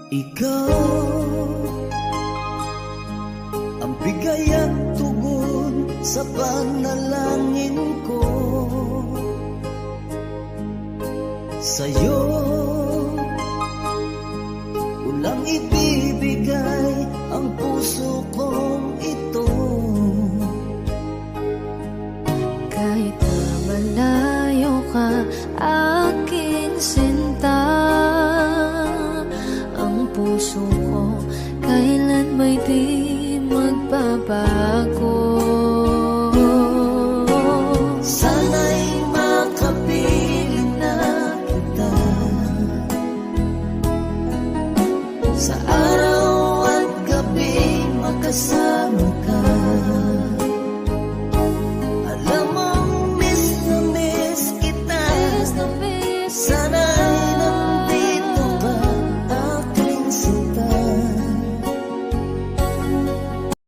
Ikaw ang bigay at tugon sa panalangin ko. Sa'yo ulang ibibigay ang puso kong ito. Kahit na malayo ka, aking sinta, ang puso ko kailan ba'y di magbabago. Sana'y makapiling na kita sa araw at gabi, makasama ka.